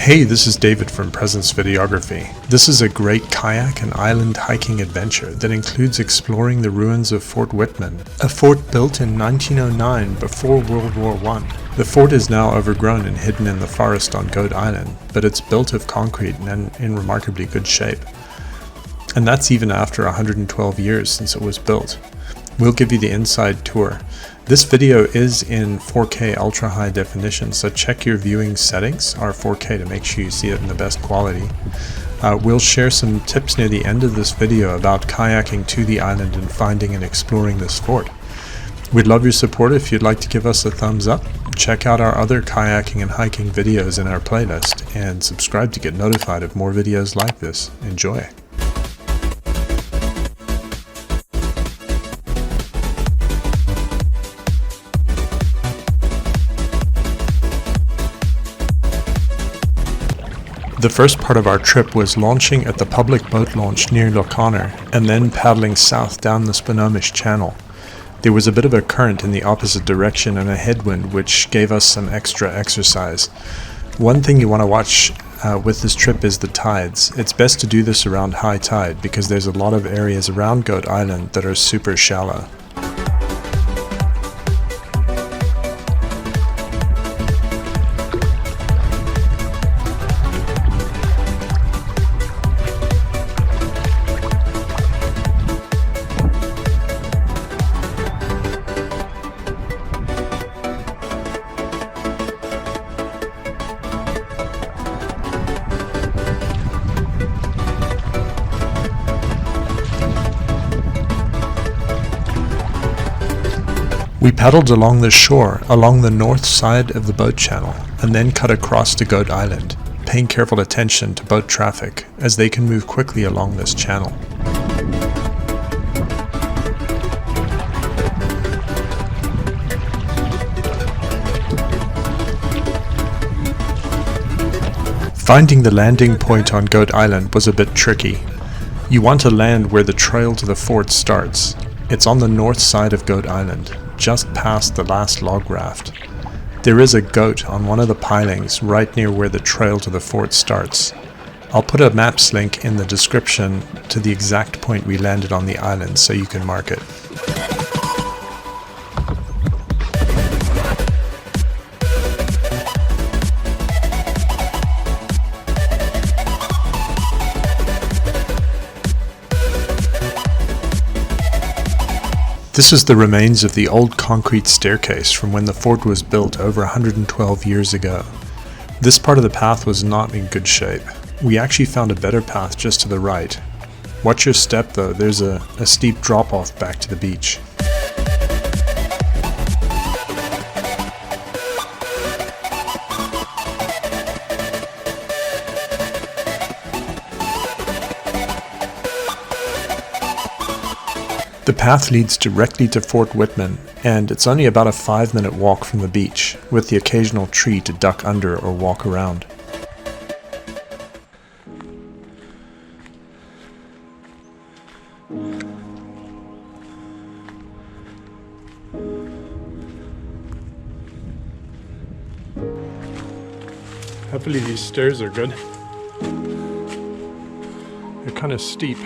Hey, this is David from Presence Videography. This is a great kayak and island hiking adventure that includes exploring the ruins of Fort Whitman, a fort built in 1909 before World War I. The fort is now overgrown and hidden in the forest on Goat Island, but it's built of concrete and in remarkably good shape. And that's even after 112 years since it was built. We'll give you the inside tour. This video is in 4K ultra high definition, so check your viewing settings, our 4K, to make sure you see it in the best quality. We'll share some tips near the end of this video about kayaking to the island and finding and exploring this fort. We'd love your support. If you'd like to give us a thumbs up, check out our other kayaking and hiking videos in our playlist, and subscribe to get notified of more videos like this. Enjoy! The first part of our trip was launching at the public boat launch near Lochonner and then paddling south down the Swinomish Channel. There was a bit of a current in the opposite direction and a headwind, which gave us some extra exercise. One thing you want to watch with this trip is the tides. It's best to do this around high tide because there's a lot of areas around Goat Island that are super shallow. We paddled along the shore, along the north side of the boat channel, and then cut across to Goat Island, paying careful attention to boat traffic, as they can move quickly along this channel. Finding the landing point on Goat Island was a bit tricky. You want to land where the trail to the fort starts. It's on the north side of Goat Island, just past the last log raft. There is a goat on one of the pilings right near where the trail to the fort starts. I'll put a maps link in the description to the exact point we landed on the island so you can mark it. This is the remains of the old concrete staircase from when the fort was built over 112 years ago. This part of the path was not in good shape. We actually found a better path just to the right. Watch your step though, there's a steep drop-off back to the beach. The path leads directly to Fort Whitman, and it's only about a 5-minute walk from the beach, with the occasional tree to duck under or walk around. Hopefully these stairs are good. They're kind of steep.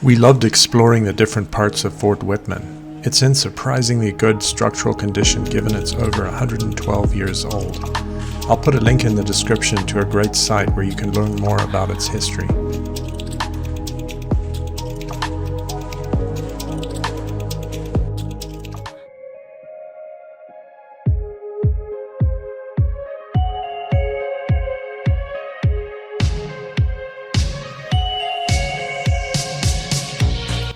We loved exploring the different parts of Fort Whitman. It's in surprisingly good structural condition given it's over 112 years old. I'll put a link in the description to a great site where you can learn more about its history.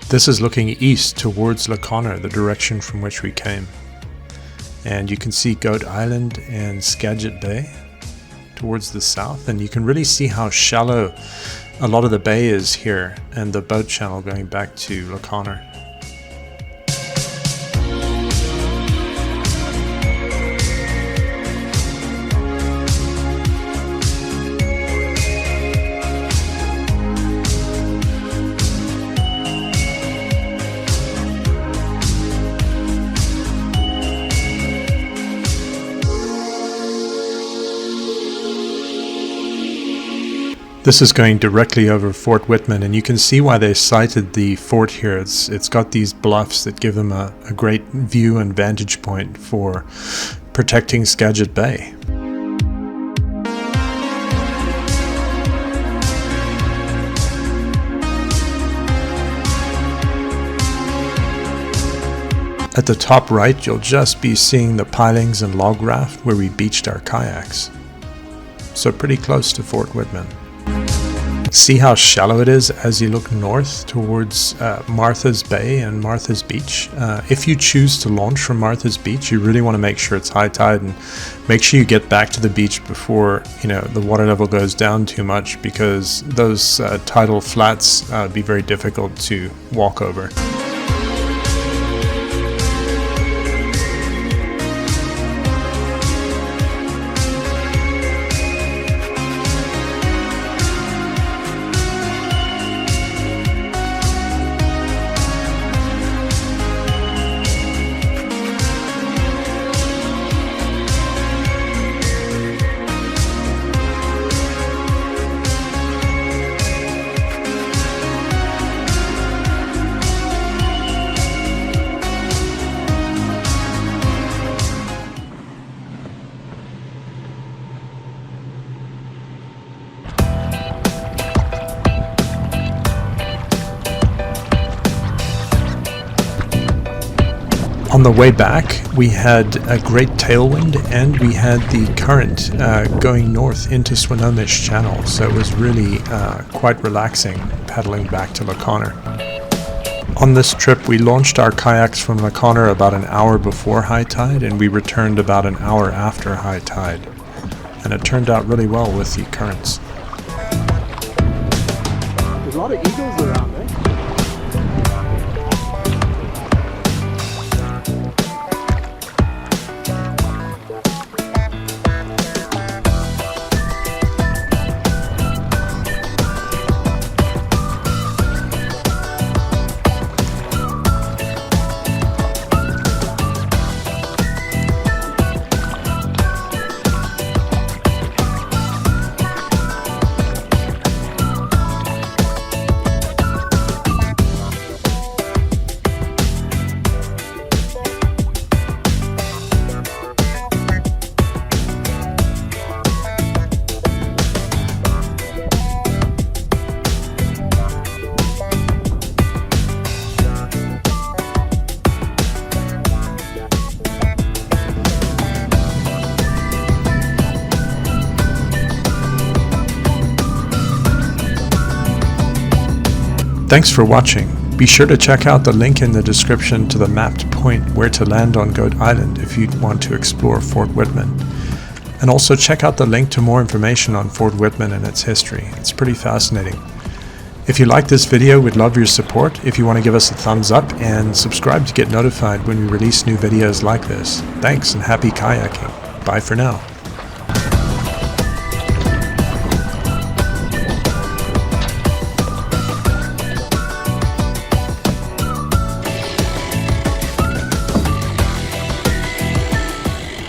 This is looking east towards Connor, the direction from which we came. And you can see Goat Island and Skagit Bay towards the south, and you can really see how shallow a lot of the bay is here and the boat channel going back to Connor. This is going directly over Fort Whitman, and you can see why they sited the fort here. It's got these bluffs that give them a great view and vantage point for protecting Skagit Bay. At the top right, you'll just be seeing the pilings and log raft where we beached our kayaks. So pretty close to Fort Whitman. See how shallow it is as you look north towards Martha's Bay and Martha's Beach. If you choose to launch from Martha's Beach, you really want to make sure it's high tide and make sure you get back to the beach before the water level goes down too much, because those tidal flats be very difficult to walk over. On the way back, we had a great tailwind and we had the current going north into Swinomish Channel, so it was really quite relaxing paddling back to Connor. On this trip, we launched our kayaks from Connor about an hour before high tide, and we returned about an hour after high tide. And it turned out really well with the currents. There's a lot of eagles around, eh? Thanks for watching. Be sure to check out the link in the description to the mapped point where to land on Goat Island if you want to explore Fort Whitman. And also check out the link to more information on Fort Whitman and its history. It's pretty fascinating. If you like this video, we'd love your support. If you want to give us a thumbs up and subscribe to get notified when we release new videos like this. Thanks and happy kayaking. Bye for now.